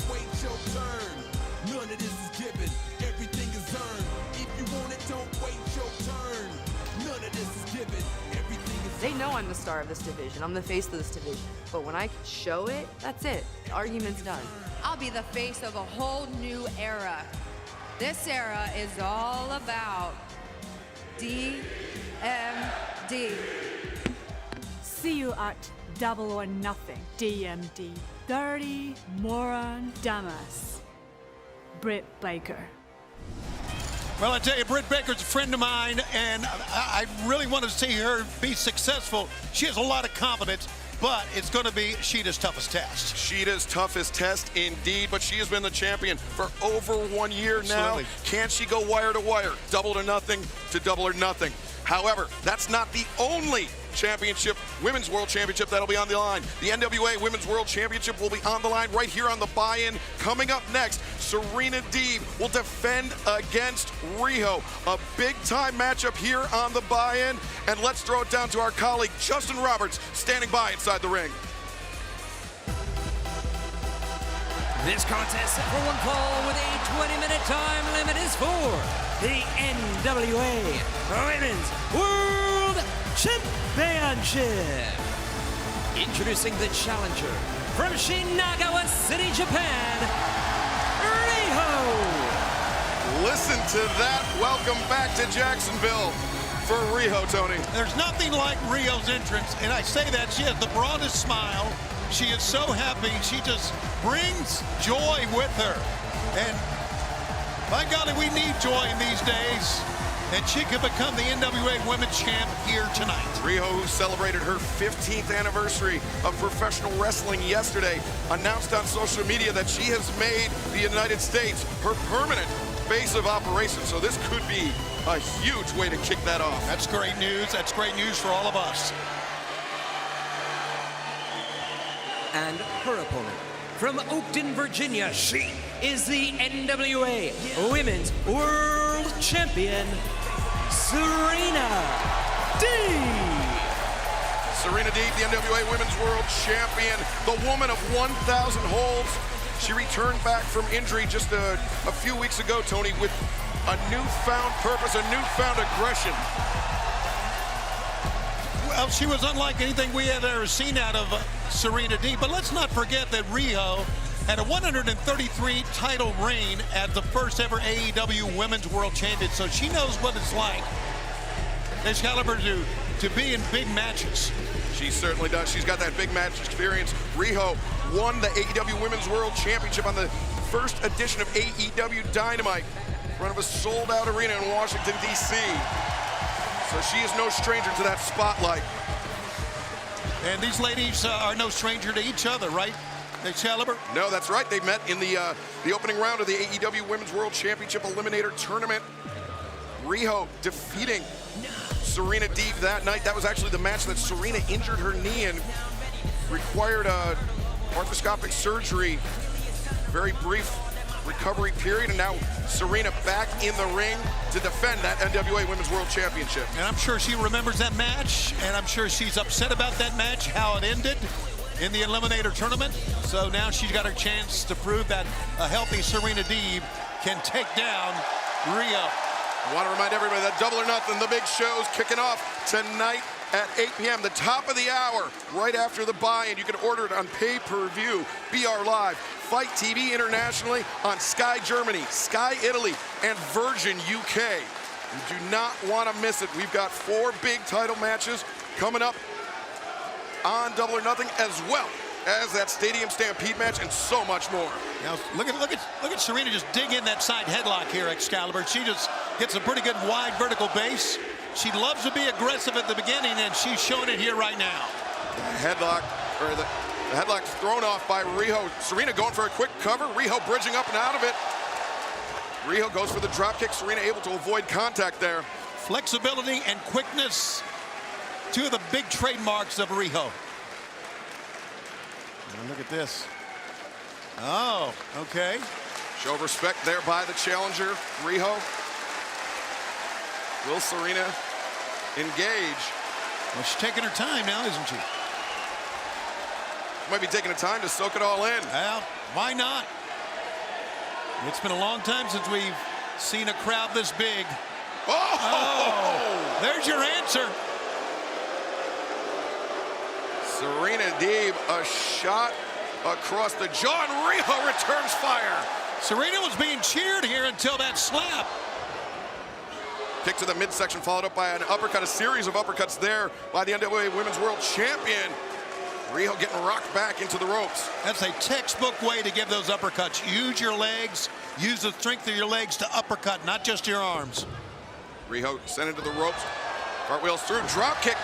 They know I'm the star of this division. I'm the face of this division. But when I show it, that's it. The argument's done. I'll be the face of a whole new era. This era is all about DMD. See you at Double or Nothing, DMD. Dirty Moron Damas. Britt Baker. Well, I tell you, Britt Baker's a friend of mine, and I really want to see her be successful. She has a lot of confidence, but it's going to be Sheeta's toughest test. Sheeta's toughest test indeed, but she has been the champion for over 1 year now. Absolutely. Can she go wire to wire, double or nothing to double or nothing? However, that's not the only championship, Women's World Championship, that'll be on the line. The NWA Women's World Championship will be on the line right here on the buy-in. Coming up next, Serena Deeb will defend against RIHO. A big-time matchup here on the buy-in. And let's throw it down to our colleague, Justin Roberts, standing by inside the ring. This contest set for one fall with a 20-minute time limit is for the NWA Women's World Championship. Introducing the challenger from Shinagawa City, Japan, RIHO. Listen to that. Welcome back to Jacksonville for RIHO, Tony. There's nothing like RIHO's entrance, and I say that she has the broadest smile. She is so happy. She just brings joy with her. And by golly, we need joy in these days. And she could become the NWA Women's Champ here tonight. RIHO, who celebrated her 15th anniversary of professional wrestling yesterday, announced on social media that she has made the United States her permanent base of operations. So this could be a huge way to kick that off. That's great news. That's great news for all of us. And her opponent from Oakton, Virginia, she is the NWA Women's World Champion, Serena Deeb. Serena Deeb, the NWA Women's World Champion, the woman of 1,000 holds. She returned back from injury just a few weeks ago, Tony, with a newfound purpose, a newfound aggression. Well, she was unlike anything we had ever seen out of Serena Deeb. But let's not forget that RIHO had a 133 title reign as the first ever AEW Women's World Champion. So she knows what it's like, this caliber, to be in big matches. She certainly does. She's got that big match experience. RIHO won the AEW Women's World Championship on the first edition of AEW Dynamite in front of a sold-out arena in Washington, D.C. So she is no stranger to that spotlight. And these ladies are no stranger to each other, right? Excalibur? No, that's right. They met in the opening round of the AEW Women's World Championship Eliminator Tournament. RIHO defeating Serena Deeb that night. That was actually the match that Serena injured her knee and required a arthroscopic surgery. Very brief recovery period, and now Serena back in the ring to defend that NWA Women's World Championship. And I'm sure she remembers that match, and I'm sure she's upset about that match, how it ended in the Eliminator Tournament. So now she's got her chance to prove that a healthy Serena Deeb can take down RIHO. I want to remind everybody that Double or Nothing, the big show's kicking off tonight at 8 p.m., the top of the hour, right after the buy-in. You can order it on pay-per-view, BR Live, Fight TV internationally, on Sky Germany, Sky Italy, and Virgin UK. You do not want to miss it. We've got 4 big title matches coming up on Double or Nothing, as well as that Stadium Stampede match and so much more. Now look at Serena just dig in that side headlock here, Excalibur. She just gets a pretty good wide vertical base. She loves to be aggressive at the beginning, and she's showing it here right now. The headlock's thrown off by RIHO. Serena going for a quick cover. RIHO bridging up and out of it. RIHO goes for the drop kick. Serena able to avoid contact there. Flexibility and quickness, two of the big trademarks of RIHO. And look at this. Oh, okay. Show of respect there by the challenger, RIHO. Will Serena engage? Well, she's taking her time now, isn't she? Might be taking the time to soak it all in. Well, why not? It's been a long time since we've seen a crowd this big. Oh! There's your answer. Serena Deeb, a shot across the jaw, and RIHO returns fire. Serena was being cheered here until that slap. Kick to the midsection, followed up by an uppercut, a series of uppercuts there by the NWA Women's World Champion. RIHO getting rocked back into the ropes. That's a textbook way to give those uppercuts. Use your legs, use the strength of your legs to uppercut, not just your arms. RIHO sent into the ropes, cartwheels through, drop kick.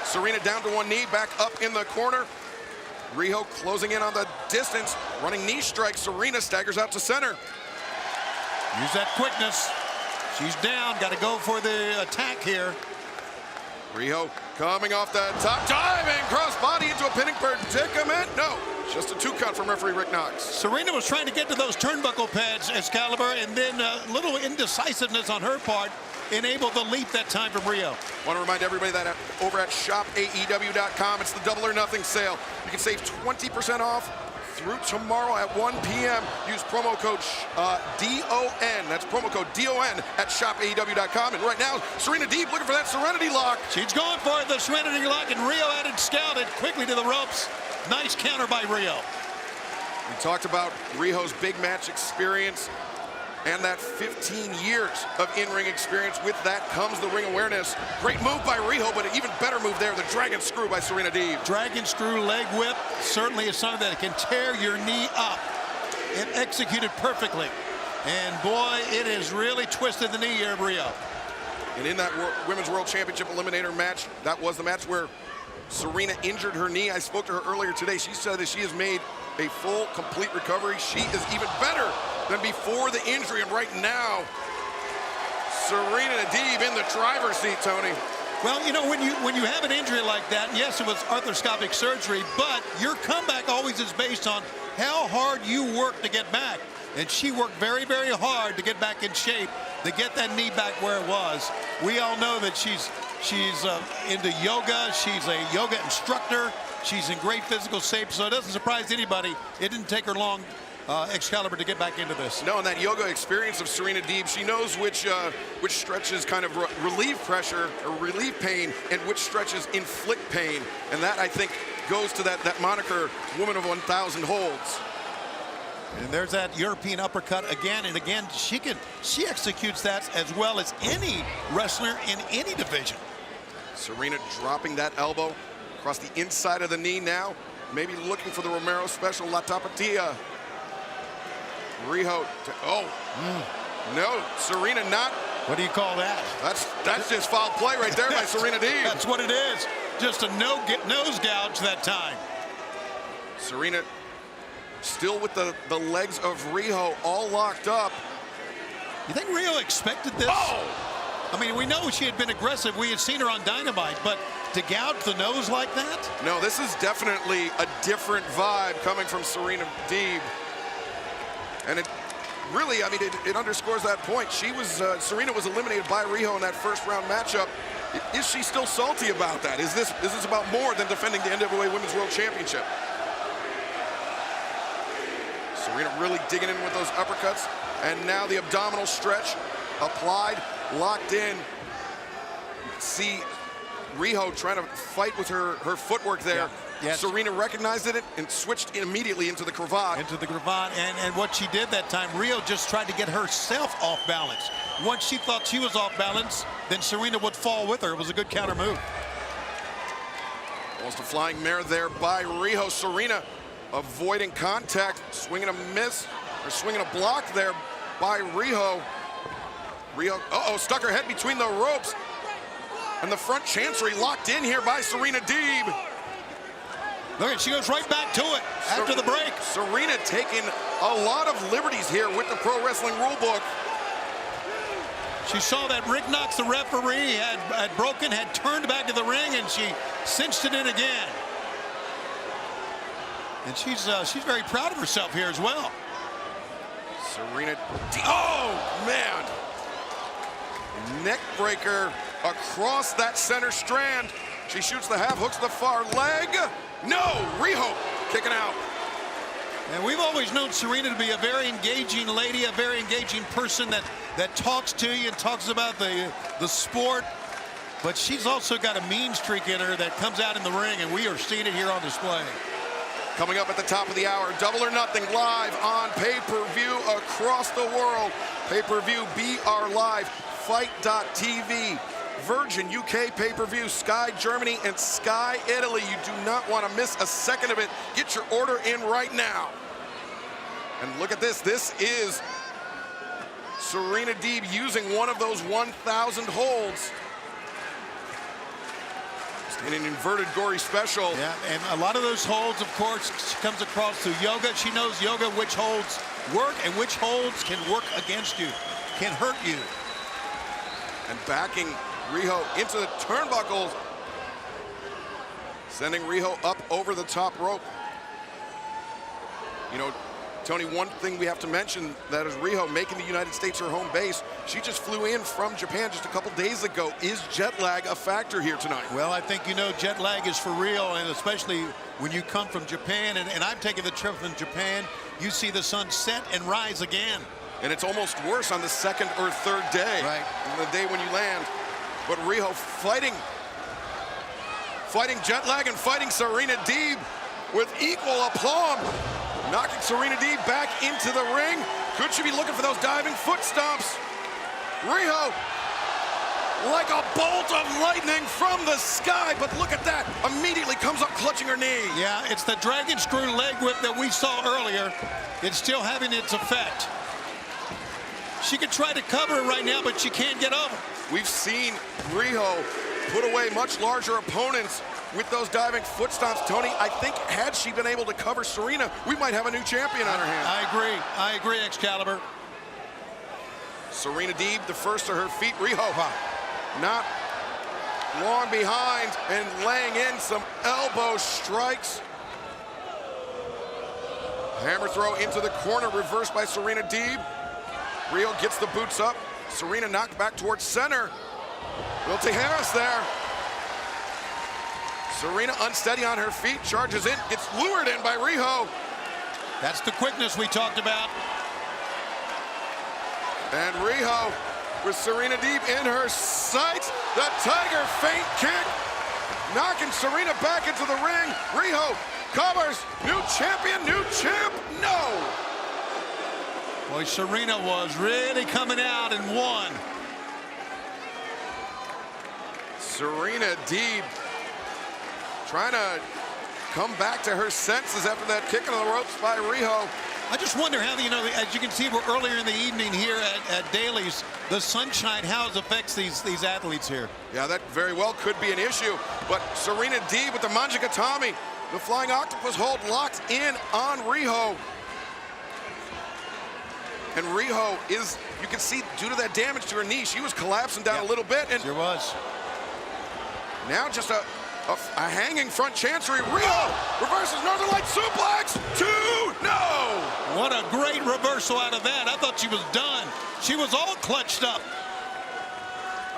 Serena down to one knee, back up in the corner. RIHO closing in on the distance, running knee strike. Serena staggers out to center. Use that quickness. She's down, got to go for the attack here. RIHO coming off the top, diving crossbody into a pinning predicament. No, just a 2 count from referee Rick Knox. Serena was trying to get to those turnbuckle pads, Excalibur, and then a little indecisiveness on her part enabled the leap that time from RIHO. Want to remind everybody that over at shopaew.com, it's the Double or Nothing sale. You can save 20% off through tomorrow at 1 p.m. Use promo code DON. That's promo code DON at shopaew.com. And right now, Serena Deeb looking for that Serenity Lock. She's going for the Serenity Lock, and RIHO added scouted quickly to the ropes. Nice counter by RIHO. We talked about RIHO's big match experience and that 15 years of in-ring experience. With that comes the ring awareness. Great move by RIHO, but an even better move there, the Dragon Screw by Serena Deeb. Dragon Screw leg whip certainly is something that can tear your knee up. It executed perfectly. And boy, it has really twisted the knee here of RIHO. And in that Women's World Championship Eliminator match, that was the match where Serena injured her knee. I spoke to her earlier today. She said that she has made a full, complete recovery. She is even better than before the injury. And right now, Serena Deeb in the driver's seat, Tony. Well, you know, when you have an injury like that, and yes, it was arthroscopic surgery, but your comeback always is based on how hard you work to get back. And she worked very, very hard to get back in shape, to get that knee back where it was. We all know that she's into yoga. She's a yoga instructor. She's in great physical shape, so it doesn't surprise anybody. It didn't take her long, Excalibur, to get back into this. No, and that yoga experience of Serena Deeb, she knows which stretches kind of relieve pressure or relieve pain and which stretches inflict pain. And that, I think, goes to that moniker, Woman of 1,000 Holds. And there's that European uppercut again and again. She executes that as well as any wrestler in any division. Serena dropping that elbow across the inside of the knee now. Maybe looking for the Romero special, La Tapatilla. RIHO, no, Serena not. What do you call that? That's just foul play right there by Serena Deeb. That's what it is. Just a nose gouge that time. Serena still with the legs of RIHO all locked up. You think RIHO expected this? Oh! I mean, we know she had been aggressive. We had seen her on Dynamite, but to gouge the nose like that? No, this is definitely a different vibe coming from Serena Deeb. And it really, I mean, it underscores that point. Serena was eliminated by RIHO in that first round matchup. Is she still salty about that? Is this about more than defending the NWA Women's World Championship? Serena really digging in with those uppercuts. And now the abdominal stretch applied, locked in. You can see RIHO trying to fight with her footwork there. Yeah. Yes. Serena recognized it and switched immediately into the cravat. Into the cravat, and what she did that time, RIHO just tried to get herself off balance. Once she thought she was off balance, then Serena would fall with her. It was a good counter move. Almost a flying mare there by RIHO. Serena avoiding contact, swinging a miss, or swinging a block there by RIHO. RIHO, stuck her head between the ropes. And the front chancery locked in here by Serena Deeb. Look at, she goes right back to it after the break. Serena taking a lot of liberties here with the Pro Wrestling Rulebook. She saw that Rick Knox, the referee, had broken, had turned back to the ring, and she cinched it in again. And she's very proud of herself here as well. Serena, oh man! Neck breaker across that center strand. She shoots the half, hooks the far leg. No, RIHO kicking out. And we've always known Serena to be a very engaging lady, a very engaging person that talks to you and talks about the sport. but she's also got a mean streak in her that comes out in the ring, and we are seeing it here on display. Coming up at the top of the hour, Double or Nothing live on pay-per-view across the world. Pay-per-view BR Live, Fight.tv, Virgin UK pay-per-view, Sky Germany, and Sky Italy. You do not want to miss a second of it. Get your order in right now. And look at this. This is Serena Deeb using one of those 1,000 holds in an inverted gory special. Yeah, and a lot of those holds, of course, she comes across through yoga. She knows yoga, which holds work and which holds can work against you, can hurt you. And backing RIHO into the turnbuckles, sending RIHO up over the top rope. You know, Tony, one thing we have to mention, that is RIHO making the United States her home base. She just flew in from Japan just a couple days ago. Is jet lag a factor here tonight? Well, I think, you know, jet lag is for real, and especially when you come from Japan, and I've taken the trip from Japan, you see the sun set and rise again. And it's almost worse on the second or third day. Right. The day when you land. But RIHO fighting jet lag and fighting Serena Deeb with equal aplomb. Knocking Serena Deeb back into the ring. Could she be looking for those diving foot stomps? RIHO, like a bolt of lightning from the sky, but look at that. Immediately comes up clutching her knee. Yeah, it's the dragon screw leg whip that we saw earlier. It's still having its effect. She could try to cover it right now, but she can't get over. We've seen RIHO put away much larger opponents with those diving foot stomps. Tony, I think had she been able to cover Serena, we might have a new champion on her hands. I agree, Excalibur. Serena Deeb, the first to her feet. RIHO not long behind and laying in some elbow strikes. Hammer throw into the corner, reversed by Serena Deeb. RIHO gets the boots up. Serena knocked back towards center. Will Tijeras there. Serena unsteady on her feet, charges in, gets lured in by RIHO. That's the quickness we talked about. And RIHO with Serena Deeb in her sights. The Tiger feint kick, knocking Serena back into the ring. RIHO covers, new champion, new champ, no. Boy, Serena was really coming out and won. Serena Deeb trying to come back to her senses after that kick into the ropes by RIHO. I just wonder how, you know, as you can see, we're earlier in the evening here at Daly's, the sunshine, how it affects these athletes here. Yeah, that very well could be an issue. But Serena Deeb with the Manjigatami, the flying octopus hold locked in on RIHO. And RIHO is, you can see, due to that damage to her knee, she was collapsing down a little bit. And sure was. Now just a hanging front chancery. RIHO reverses Northern Light suplex. 2, no! What a great reversal out of that. I thought she was done. She was all clutched up.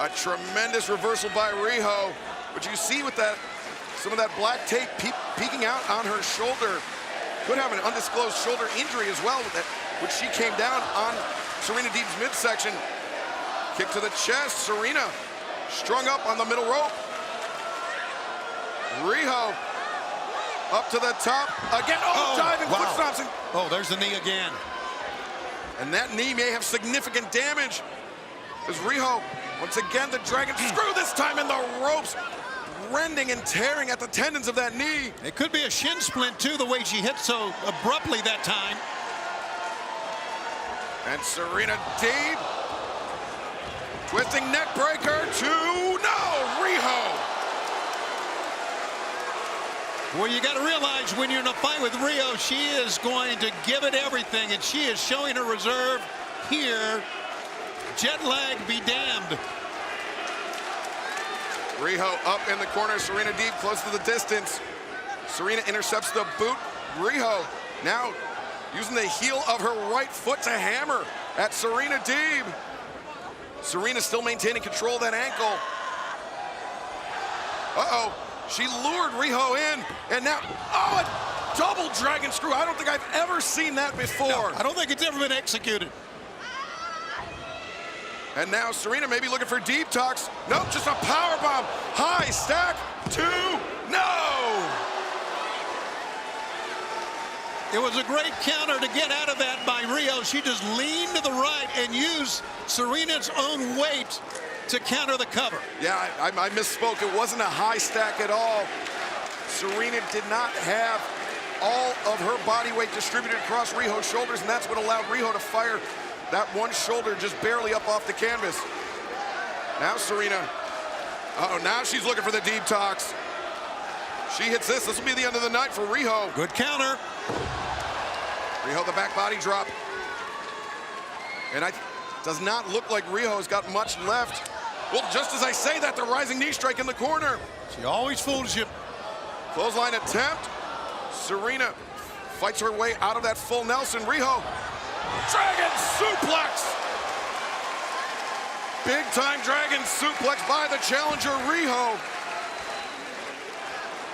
A tremendous reversal by RIHO. But you see with that, some of that black tape peeking out on her shoulder. Could have an undisclosed shoulder injury as well with that, which she came down on Serena Deeb's midsection. Kick to the chest. Serena strung up on the middle rope. RIHO up to the top again. Oh, diving foot stomps. Oh, there's the knee again. And that knee may have significant damage as RIHO, once again, the dragon screw, this time in the ropes, rending and tearing at the tendons of that knee. It could be a shin splint too, the way she hit so abruptly that time. And Serena Deeb, twisting neck breaker, 2, no, RIHO. Well, you got to realize when you're in a fight with RIHO, she is going to give it everything, and she is showing her reserve here. Jet lag be damned. RIHO up in the corner. Serena Deeb close to the distance. Serena intercepts the boot. RIHO now using the heel of her right foot to hammer at Serena Deeb. Serena still maintaining control of that ankle. Uh-oh. She lured RIHO in, and now, oh, a double dragon screw. I don't think I've ever seen that before. No, I don't think it's ever been executed. And now Serena may be looking for deep talks. Nope, just a power bomb. High stack, 2, no! It was a great counter to get out of that by RIHO. She just leaned to the right and used Serena's own weight to counter the cover. Yeah, I misspoke. It wasn't a high stack at all. Serena did not have all of her body weight distributed across RIHO's shoulders, and that's what allowed RIHO to fire that one shoulder just barely up off the canvas. Now Serena, now she's looking for the deep talks. She hits this. This will be the end of the night for RIHO. Good counter. RIHO, the back body drop. And does not look like RIHO has got much left. Well, just as I say that, the rising knee strike in the corner. She always fools you. Clothesline attempt. Serena fights her way out of that full Nelson. RIHO, dragon suplex. Big time dragon suplex by the challenger, RIHO.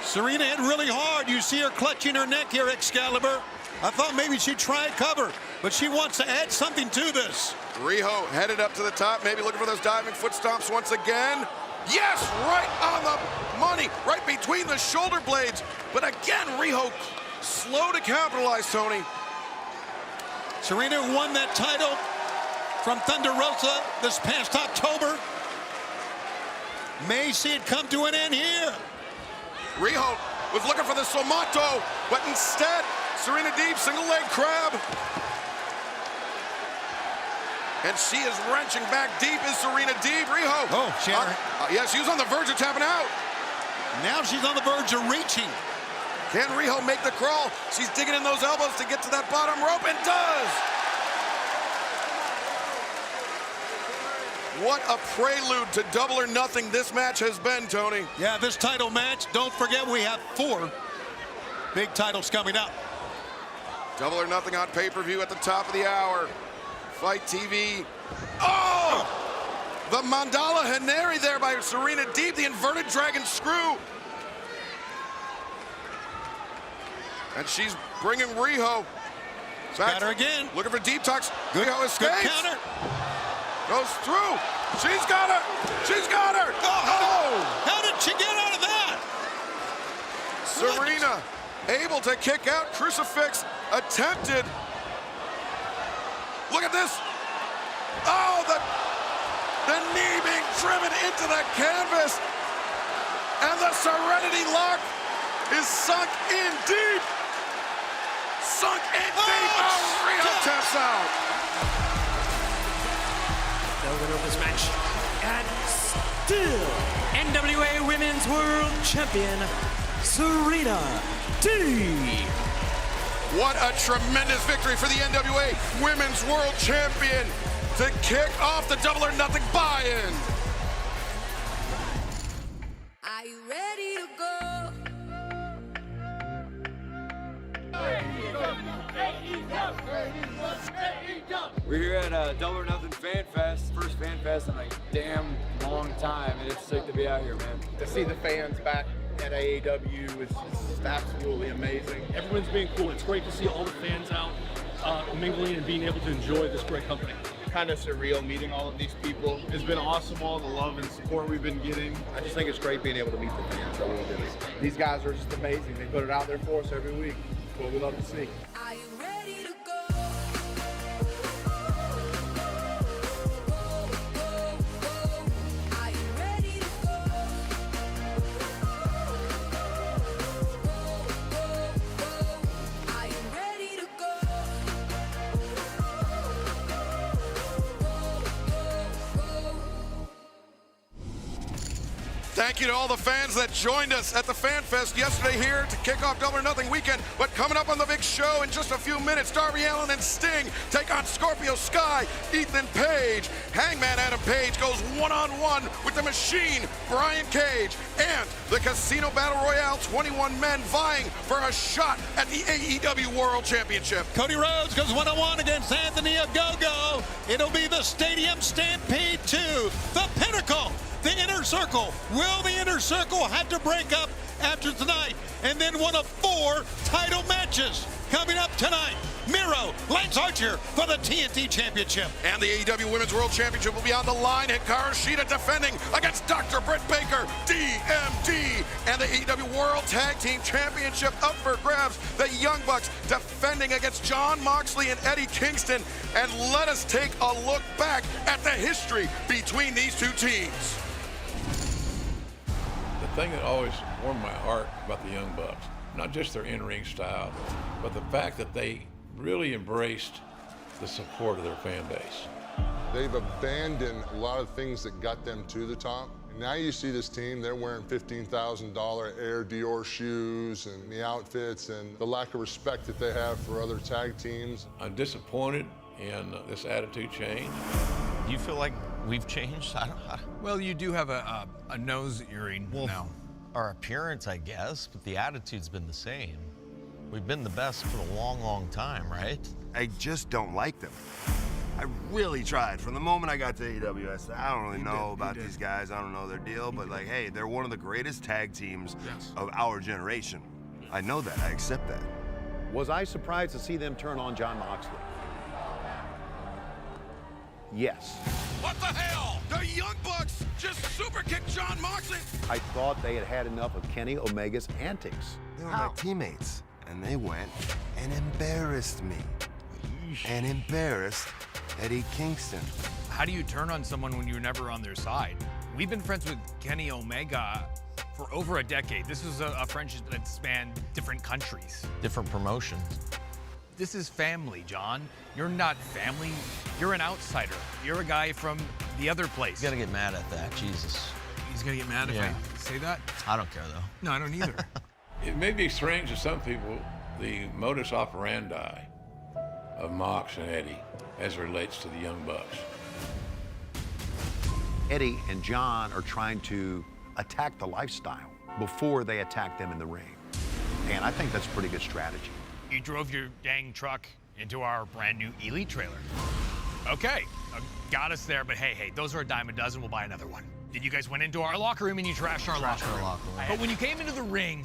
Serena hit really hard. You see her clutching her neck here, Excalibur. I thought maybe she'd try cover, but she wants to add something to this. RIHO headed up to the top, maybe looking for those diving foot stomps once again. Yes, right on the money, right between the shoulder blades. But again, RIHO slow to capitalize, Tony. Serena won that title from Thunder Rosa this past October. May see it come to an end here. RIHO was looking for the Somato, but instead, Serena Deeb, single leg crab. And she is wrenching back deep is Serena Deeb. RIHO. Oh, Shannon. Yeah, she was on the verge of tapping out. Now she's on the verge of reaching. Can RIHO make the crawl? She's digging in those elbows to get to that bottom rope and does. What a prelude to Double or Nothing this match has been, Tony. Yeah, this title match, don't forget we have 4 big titles coming up. Double or Nothing on pay-per-view at the top of the hour. Fight TV. Oh! The Mandala Haneri there by Serena Deeb, the inverted dragon screw. And she's bringing RIHO back. Got her again. Looking for deep talks. Good, RIHO escapes. good counter. Goes through. She's got her. She's got her. Oh! How did she get out of that? Serena able to kick out. Crucifix attempted. Look at this. Oh, the knee being driven into the canvas. And the Serenity lock is sunk in deep. Sunk in deep. Oh, RIHO taps out. The winner of this match, and still NWA Women's World Champion, Serena Deeb. What a tremendous victory for the NWA Women's World Champion to kick off the Double or Nothing buy-in. Are you ready to go? We're here at Double or Nothing Fan Fest, first Fan Fest in a damn long time, and it's sick to be out here, man. To see the fans back at AEW is just absolutely amazing. Everyone's being cool. It's great to see all the fans out mingling and being able to enjoy this great company. Kind of surreal meeting all of these people. It's been awesome, all the love and support we've been getting. I just think it's great being able to meet the fans. I really do. These guys are just amazing. They put it out there for us every week. It's what we love to see. Are you ready to go? Are you ready to go? Are you ready to go? Thank you to all the fans that joined us at the Fan Fest yesterday here to kick off Double or Nothing weekend. But coming up on the big show in just a few minutes, Darby Allin and Sting take on Scorpio Sky, Ethan Page. Hangman Adam Page goes one-on-one with the Machine, Brian Cage, and the Casino Battle Royale 21 men vying for a shot at the AEW World Championship. Cody Rhodes goes one-on-one against Anthony Ogogo. It'll be the Stadium Stampede 2, the Pinnacle. The Inner Circle. Will the Inner Circle have to break up after tonight? And then one of 4 title matches coming up tonight. Miro, Lance Archer for the TNT Championship. And the AEW Women's World Championship will be on the line. Hikaru Shida defending against Dr. Britt Baker, DMD. And the AEW World Tag Team Championship up for grabs. The Young Bucks defending against Jon Moxley and Eddie Kingston. And let us take a look back at the history between these two teams. The thing that always warmed my heart about the Young Bucks, not just their in-ring style, but the fact that they really embraced the support of their fan base. They've abandoned a lot of things that got them to the top. And now you see this team, they're wearing $15,000 Air Dior shoes and the outfits and the lack of respect that they have for other tag teams. I'm disappointed in this attitude change. Do you feel like we've changed? I don't. Well, you do have a nose earring now. Our appearance, I guess, but the attitude's been the same. We've been the best for a long, long time, right? I just don't like them. I really tried. From the moment I got to AEW, I said, I don't really know about these guys. I don't know their deal, but like, hey, they're one of the greatest tag teams of our generation. I know that. I accept that. Was I surprised to see them turn on Jon Moxley? Yes. What the hell? The Young Bucks just super kicked Jon Moxley. I thought they had had enough of Kenny Omega's antics. They were my teammates, and they went and embarrassed me. And embarrassed Eddie Kingston. How do you turn on someone when you're never on their side? We've been friends with Kenny Omega for over a decade. This was a friendship that spanned different countries. Different promotions. This is family, John. You're not family. You're an outsider. You're a guy from the other place. You gotta get mad at that, Jesus. He's gonna get mad if I say that? I don't care, though. No, I don't either. It may be strange to some people, the modus operandi of Mox and Eddie as it relates to the Young Bucks. Eddie and John are trying to attack the lifestyle before they attack them in the ring. And I think that's a pretty good strategy. You drove your dang truck into our brand new Elite trailer. Okay, got us there, but hey, those are a dime a dozen. We'll buy another one. Then you guys went into our locker room and you trashed our locker room. But when you came into the ring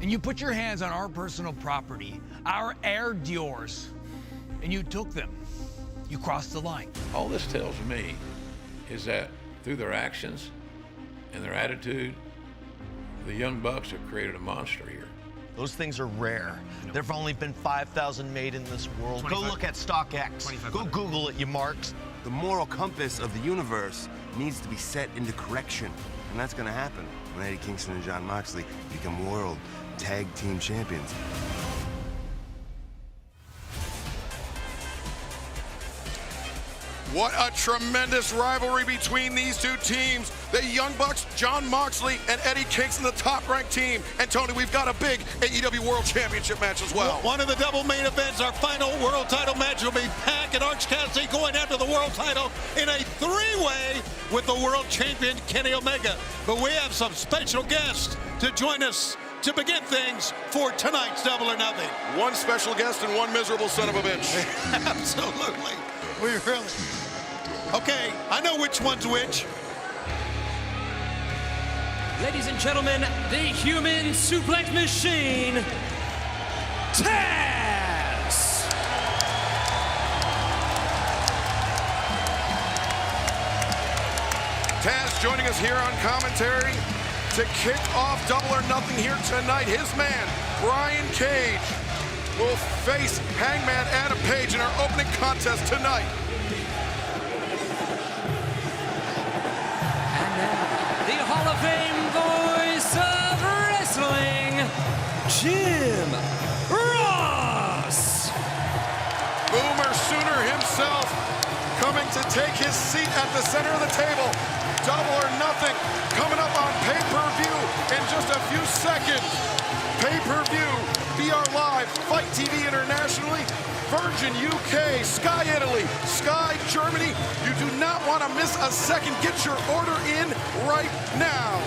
and you put your hands on our personal property, our Air Diors, and you took them, you crossed the line. All this tells me is that through their actions and their attitude, the Young Bucks have created a monster here. Those things are rare. There've only been 5,000 made in this world. Go look at StockX. Go Google it, you marks. The moral compass of the universe needs to be set into correction. And that's gonna happen when Eddie Kingston and Jon Moxley become world tag team champions. What a tremendous rivalry between these two teams. The Young Bucks, Jon Moxley, and Eddie Kingston, the top-ranked team. And Tony, we've got a big AEW World Championship match as well. One of the double main events, our final world title match will be Pac and Orange Cassidy going after the world title in a three-way with the world champion Kenny Omega. But we have some special guests to join us to begin things for tonight's Double or Nothing. One special guest and one miserable son of a bitch. Absolutely. We really. Okay, I know which one's which. Ladies and gentlemen, the human suplex machine, Taz! Taz joining us here on commentary to kick off Double or Nothing here tonight. His man, Brian Cage, will face Hangman Adam Page in our opening contest tonight. And now, the Hall of Fame voice of wrestling, Jim Ross! Boomer Sooner himself coming to take his seat at the center of the table. Double or Nothing coming up on pay-per-view in just a few seconds. Pay-per-view, BR Live, Fight TV internationally, Virgin UK, Sky Italy, Sky Germany. You do not want to miss a second. Get your order in right now.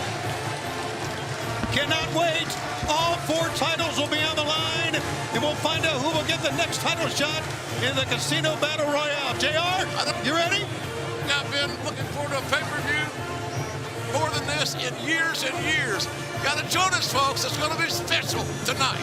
Cannot wait. All four titles will be on the line, and we'll find out who will get the next title shot in the Casino Battle Royale. JR, you ready? I've been looking forward to a pay-per-view more than this in years and years. Got to join us, folks. It's going to be special tonight.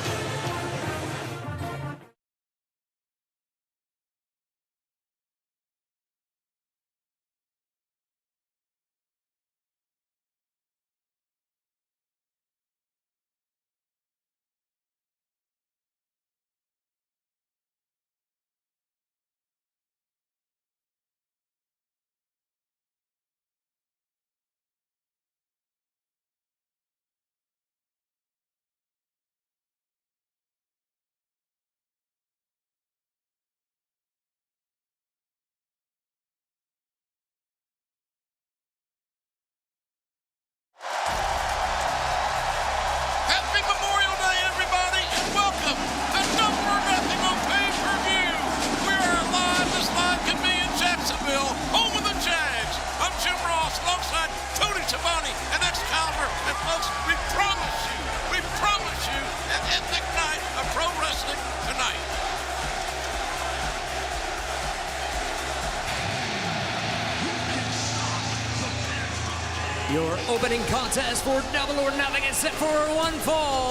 Your opening contest for Double or Nothing is set for one fall.